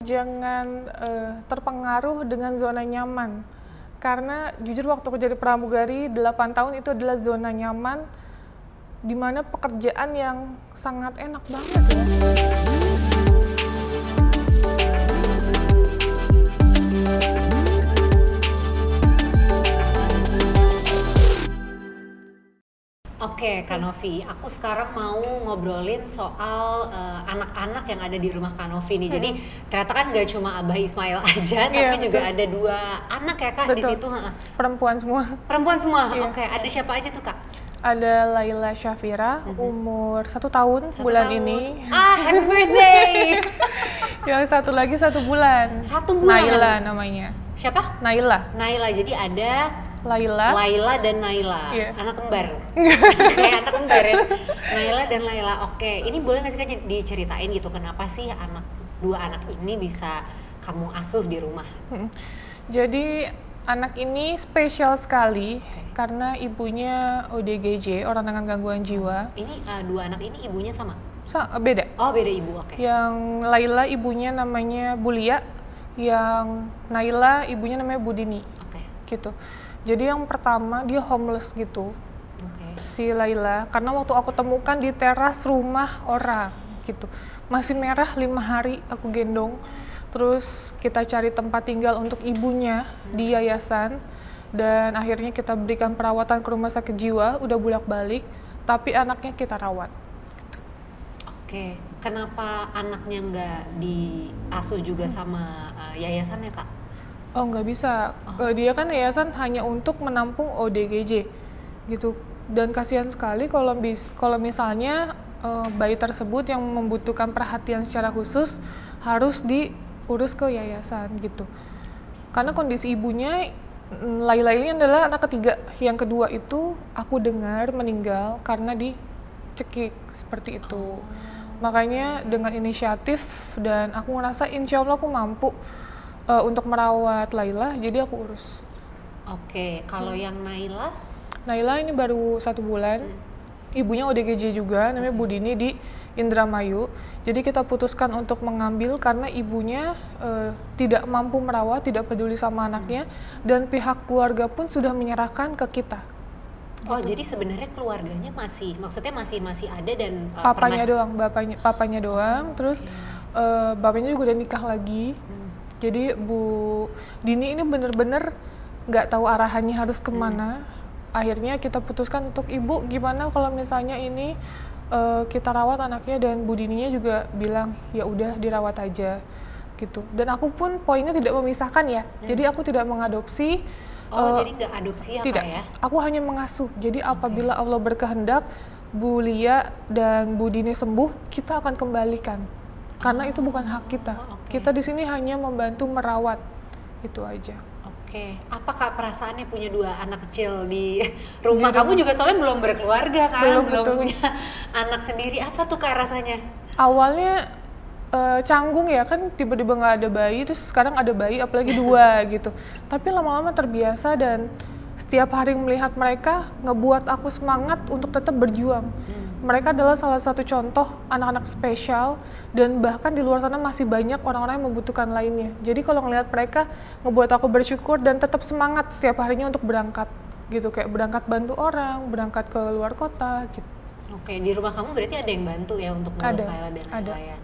Jangan terpengaruh dengan zona nyaman. Karena jujur waktu aku jadi pramugari 8 tahun itu adalah zona nyaman di mana pekerjaan yang sangat enak banget ya. Oke, Kak Novi, aku sekarang mau ngobrolin soal anak-anak yang ada di rumah Kak Novi nih. Jadi ternyata kan nggak cuma Abah Ismail aja, tapi juga ada 2 anak ya Kak di situ. Perempuan semua. Perempuan semua. Oke, ada siapa aja tuh Kak? Ada Laila Syafira, umur 1 tahun bulan ini. Happy birthday! Yang satu lagi 1 bulan. 1 bulan. Naila namanya. Siapa? Naila. Naila. Jadi ada Laila dan Naila, anak kembar. Kayak anak kembar ya. Naila dan Laila. Oke, ini boleh nggak sih Kak diceritain gitu kenapa sih 2 anak ini bisa kamu asuh di rumah? Jadi anak ini spesial sekali karena ibunya ODGJ, orang dengan gangguan jiwa. Ini 2 anak ini ibunya sama? Beda. Oh, beda ibu, oke. Yang Laila ibunya namanya Bulia, yang Naila ibunya namanya Budini. Gitu. Jadi yang pertama dia homeless gitu, si Laila, karena waktu aku temukan di teras rumah orang gitu, masih merah 5 hari aku gendong, terus kita cari tempat tinggal untuk ibunya di yayasan, dan akhirnya kita berikan perawatan ke rumah sakit jiwa, udah bolak-balik, tapi anaknya kita rawat. Gitu. Oke, kenapa anaknya nggak diasuh juga sama yayasannya Kak? Oh nggak bisa, dia kan yayasan hanya untuk menampung ODGJ gitu, dan kasihan sekali kalau misalnya bayi tersebut yang membutuhkan perhatian secara khusus harus diurus ke yayasan gitu. Karena kondisi ibunya, Laila ini adalah anak ketiga, yang kedua itu aku dengar meninggal karena dicekik seperti itu. Makanya dengan inisiatif dan aku ngerasa insya Allah aku mampu untuk merawat Laila, jadi aku urus. Oke, kalau yang Naila? Naila ini baru 1 bulan, ibunya ODGJ juga, namanya Budini di Indramayu. Jadi kita putuskan untuk mengambil karena ibunya tidak mampu merawat, tidak peduli sama anaknya, dan pihak keluarga pun sudah menyerahkan ke kita. Oh, jadi sebenarnya keluarganya maksudnya masih ada dan papanya doang, papanya doang, terus bapaknya juga udah nikah lagi. Jadi Bu Dini ini bener-bener nggak tahu arahannya harus kemana. Akhirnya kita putuskan untuk ibu gimana kalau misalnya ini kita rawat anaknya, dan Bu Dininya juga bilang ya udah dirawat aja gitu. Dan aku pun poinnya tidak memisahkan ya. Jadi aku tidak mengadopsi. Jadi nggak adopsi apa tidak. Ya? Aku hanya mengasuh. Jadi apabila Allah berkehendak Bu Lia dan Bu Dini sembuh, kita akan kembalikan. Karena itu bukan hak kita. Kita di sini hanya membantu merawat, itu aja. Oke, apakah perasaannya punya 2 anak kecil di rumah? Kamu juga soalnya belum berkeluarga kan, belum punya anak sendiri. Apa tuh Kak rasanya? Awalnya canggung ya, kan tiba-tiba nggak ada bayi, terus sekarang ada bayi, apalagi 2 gitu. Tapi lama-lama terbiasa, dan setiap hari melihat mereka ngebuat aku semangat untuk tetap berjuang. Mereka adalah salah satu contoh anak-anak spesial, dan bahkan di luar sana masih banyak orang-orang yang membutuhkan lainnya. Jadi kalau ngelihat mereka ngebuat aku bersyukur dan tetap semangat setiap harinya untuk berangkat gitu, kayak berangkat bantu orang, berangkat ke luar kota gitu. Oke, di rumah kamu berarti ada yang bantu ya untuk ngurus Laila dan Naila ya?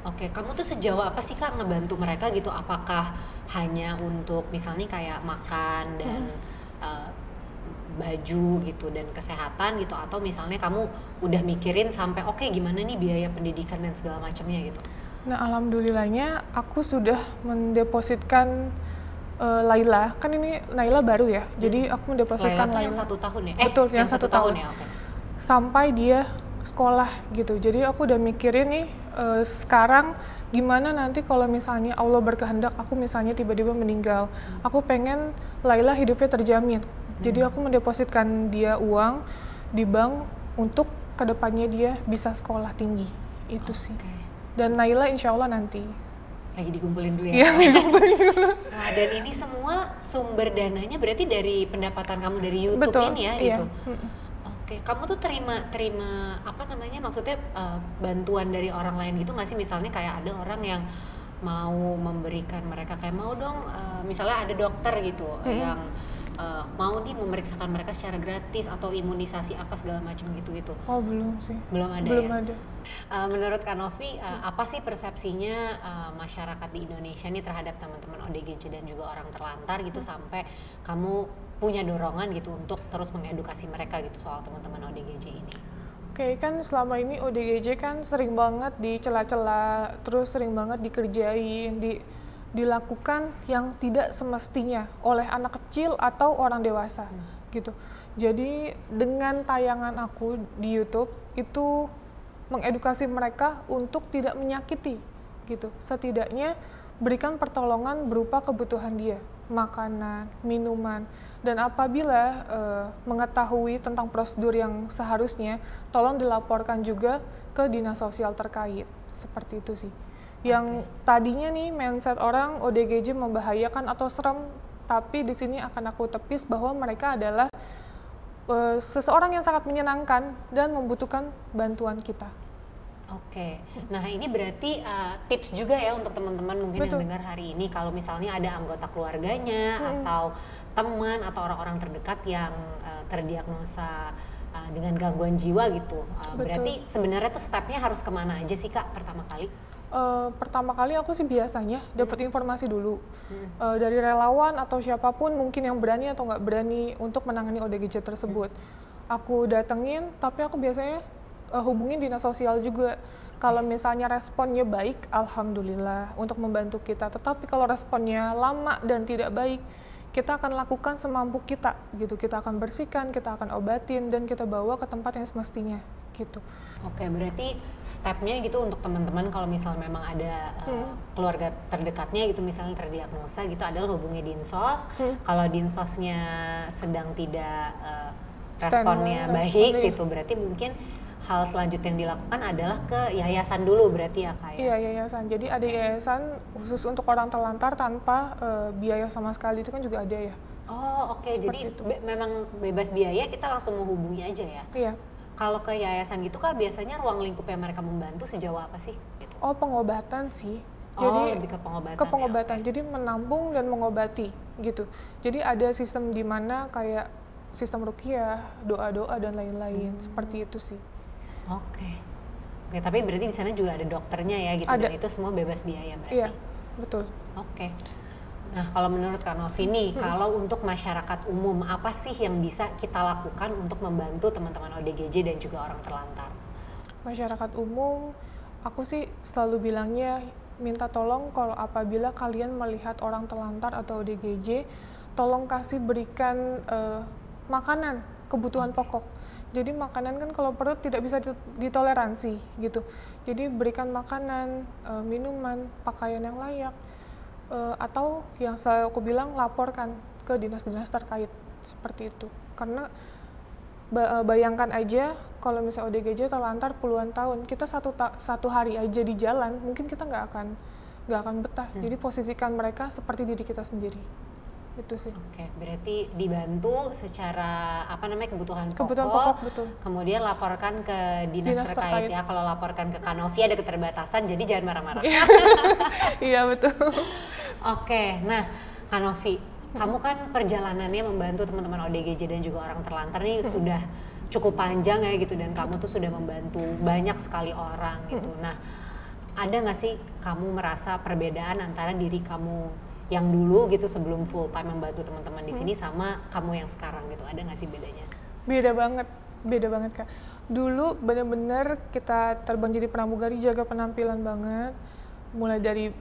Oke, kamu tuh sejauh apa sih Kak ngebantu mereka gitu? Apakah hanya untuk misalnya kayak makan dan baju gitu dan kesehatan gitu, atau misalnya kamu udah mikirin sampai oke, gimana nih biaya pendidikan dan segala macamnya gitu? Nah, alhamdulillahnya aku sudah mendepositkan Laila, kan ini Naila baru ya, jadi aku mendepositkan Laila tuh yang 1 tahun ya? Betul, yang 1 tahun ya. Sampai dia sekolah gitu. Jadi aku udah mikirin nih sekarang gimana nanti kalau misalnya Allah berkehendak aku misalnya tiba-tiba meninggal, aku pengen Laila hidupnya terjamin. Jadi aku mendepositkan dia uang di bank untuk kedepannya dia bisa sekolah tinggi, itu sih. Dan Naila insya Allah nanti. Lagi dikumpulin dulu ya? Iya, dikumpulin dulu. Nah, dan ini semua sumber dananya berarti dari pendapatan kamu dari YouTube. Betul, ini ya? Iya. Gitu? Oke, kamu tuh terima apa namanya, maksudnya bantuan dari orang lain gitu nggak sih? Misalnya kayak ada orang yang mau memberikan mereka kayak mau dong, misalnya ada dokter gitu yang mau nih memeriksakan mereka secara gratis atau imunisasi apa segala macam gitu-gitu? Oh belum sih. Belum ada Belum ya? ada. Menurut Kak Novi, apa sih persepsinya masyarakat di Indonesia nih terhadap teman-teman ODGJ dan juga orang terlantar gitu sampai kamu punya dorongan gitu untuk terus mengedukasi mereka gitu soal teman-teman ODGJ ini? Oke, kan selama ini ODGJ kan sering banget dicela-cela, terus sering banget dikerjain, dilakukan yang tidak semestinya oleh anak kecil atau orang dewasa gitu. Jadi dengan tayangan aku di YouTube itu mengedukasi mereka untuk tidak menyakiti gitu. Setidaknya berikan pertolongan berupa kebutuhan dia, makanan, minuman, dan apabila mengetahui tentang prosedur yang seharusnya, tolong dilaporkan juga ke dinas sosial terkait. Seperti itu sih. Yang tadinya nih mindset orang ODGJ membahayakan atau serem, tapi di sini akan aku tepis bahwa mereka adalah seseorang yang sangat menyenangkan dan membutuhkan bantuan kita. Oke, nah ini berarti tips juga ya untuk teman-teman mungkin yang dengar hari ini, kalau misalnya ada anggota keluarganya atau teman atau orang-orang terdekat yang terdiagnosa dengan gangguan jiwa gitu, berarti sebenarnya tuh stepnya harus kemana aja sih Kak pertama kali? Pertama kali aku sih biasanya dapat informasi dulu dari relawan atau siapapun mungkin yang berani atau nggak berani untuk menangani ODGJ tersebut. Aku datengin, tapi aku biasanya hubungin dinas sosial juga. Kalau misalnya responnya baik, alhamdulillah untuk membantu kita. Tetapi kalau responnya lama dan tidak baik, kita akan lakukan semampu kita gitu. Kita akan bersihkan, kita akan obatin, dan kita bawa ke tempat yang semestinya gitu. Oke, berarti stepnya gitu untuk teman-teman kalau misalnya memang ada keluarga terdekatnya gitu misalnya terdiagnosa gitu adalah hubungi Dinsos. Kalau Dinsosnya sedang tidak responnya baik gitu, berarti mungkin hal selanjutnya yang dilakukan adalah ke yayasan dulu berarti ya Kak? Iya, yayasan. Jadi ada yayasan khusus untuk orang terlantar tanpa biaya sama sekali, itu kan juga ada ya. Oh oke, jadi memang bebas biaya, kita langsung menghubungi aja ya? Iya. Kalau ke yayasan gitu Kak, biasanya ruang lingkup yang mereka membantu sejauh apa sih? Gitu. Oh, pengobatan sih. Jadi lebih ke pengobatan. Ke pengobatan. Ya, jadi menampung dan mengobati gitu. Jadi ada sistem di mana kayak sistem ruqyah, doa-doa dan lain-lain. Seperti itu sih. Oke, tapi berarti di sana juga ada dokternya ya gitu, dan itu semua bebas biaya berarti? Iya, betul. Oke. Nah, kalau menurut Kak Novi nih, kalau untuk masyarakat umum, apa sih yang bisa kita lakukan untuk membantu teman-teman ODGJ dan juga orang terlantar? Masyarakat umum, aku sih selalu bilangnya minta tolong kalau apabila kalian melihat orang terlantar atau ODGJ, tolong berikan makanan, kebutuhan pokok. Jadi makanan kan kalau perut tidak bisa ditoleransi gitu. Jadi berikan makanan, minuman, pakaian yang layak, atau yang aku bilang laporkan ke dinas-dinas terkait seperti itu. Karena bayangkan aja kalau misalnya ODGJ terlantar puluhan tahun, kita satu hari aja di jalan, mungkin kita nggak akan betah. Jadi posisikan mereka seperti diri kita sendiri. Itu sih. Oke, berarti dibantu secara kebutuhan pokok, betul. Kemudian laporkan ke dinas terkait ya. Kalau laporkan ke Kak Novi ada keterbatasan, jadi jangan marah-marah. Iya betul. Oke, nah Kak Novi, kamu kan perjalanannya membantu teman-teman ODGJ dan juga orang terlantar nih sudah cukup panjang ya gitu, dan kamu tuh sudah membantu banyak sekali orang gitu. Nah, ada nggak sih kamu merasa perbedaan antara diri kamu yang dulu gitu sebelum full time membantu teman-teman di sini sama kamu yang sekarang gitu, ada nggak sih bedanya? Beda banget Kak. Dulu bener-bener kita terbang jadi pramugari, jaga penampilan banget, mulai dari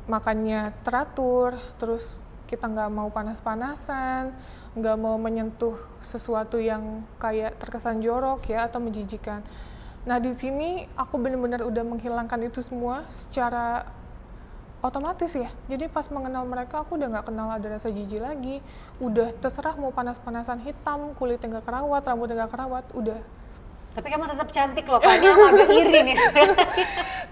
makannya teratur, terus kita nggak mau panas-panasan, nggak mau menyentuh sesuatu yang kayak terkesan jorok ya atau menjijikan. Nah di sini aku benar-benar udah menghilangkan itu semua secara otomatis ya. Jadi pas mengenal mereka aku udah nggak kenal ada rasa jijik lagi. Udah terserah mau panas-panasan hitam, kulitnya nggak kerawat, rambutnya nggak kerawat, udah. Tapi kamu tetap cantik loh, kayaknya aku agak iri nih.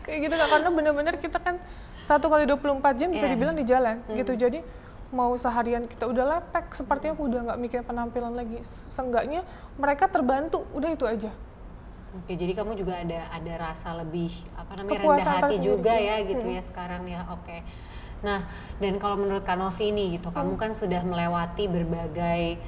Kayak gitu Kak, karena benar-benar kita kan 1x24 jam bisa dibilang di jalan gitu. Jadi mau seharian kita udah lepek, sepertinya aku udah nggak mikir penampilan lagi. Seenggaknya mereka terbantu, udah itu aja. Oke, jadi kamu juga ada rasa lebih apa namanya rendah Kepuasan hati tersendiri. juga ya gitu ya sekarang ya. Oke. Nah, dan kalau menurut Kak Novi nih gitu, kamu kan sudah melewati berbagai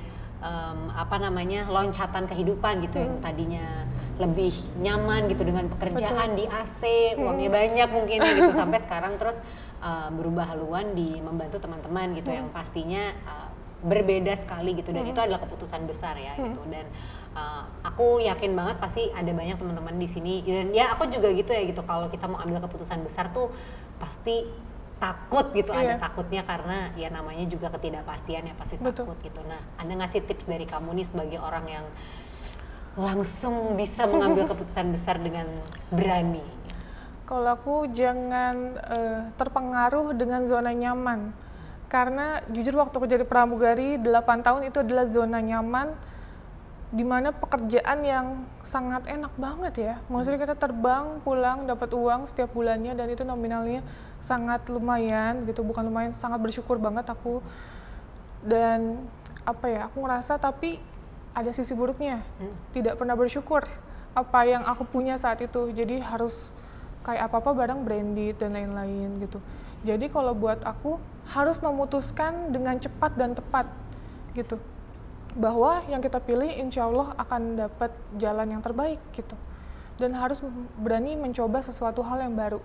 apa namanya loncatan kehidupan gitu yang tadinya lebih nyaman gitu dengan pekerjaan di AC, uangnya banyak mungkin gitu sampai sekarang terus berubah haluan di membantu teman-teman gitu yang pastinya berbeda sekali gitu dan itu adalah keputusan besar ya gitu dan aku yakin banget pasti ada banyak teman-teman di sini dan ya aku juga gitu ya gitu kalau kita mau ambil keputusan besar tuh pasti takut gitu ada takutnya karena ya namanya juga ketidakpastian ya pasti takut gitu. Nah, ada nggak sih tips dari kamu nih sebagai orang yang langsung bisa mengambil keputusan besar dengan berani? Kalau aku jangan terpengaruh dengan zona nyaman. Karena jujur waktu aku jadi pramugari 8 tahun itu adalah zona nyaman di mana pekerjaan yang sangat enak banget ya. Maksudnya kita terbang, pulang, dapat uang setiap bulannya dan itu nominalnya sangat lumayan gitu, bukan lumayan, sangat bersyukur banget aku. Dan apa ya, aku ngerasa tapi ada sisi buruknya. Tidak pernah bersyukur apa yang aku punya saat itu. Jadi harus kayak apa-apa barang branded dan lain-lain gitu. Jadi kalau buat aku harus memutuskan dengan cepat dan tepat gitu. Bahwa yang kita pilih insya Allah akan dapat jalan yang terbaik gitu. Dan harus berani mencoba sesuatu hal yang baru.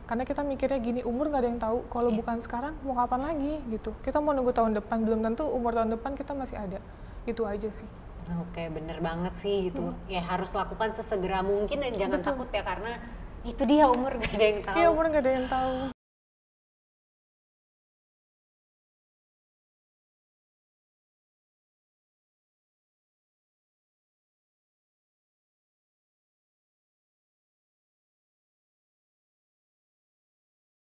Karena kita mikirnya gini, umur nggak ada yang tahu, kalau bukan sekarang mau kapan lagi gitu. Kita mau nunggu tahun depan, belum tentu umur tahun depan kita masih ada. Itu aja sih. Oke, bener banget sih gitu. Ya harus lakukan sesegera mungkin dan jangan takut ya karena itu dia umur gak ada yang tahu. Iya, umur nggak ada yang tahu.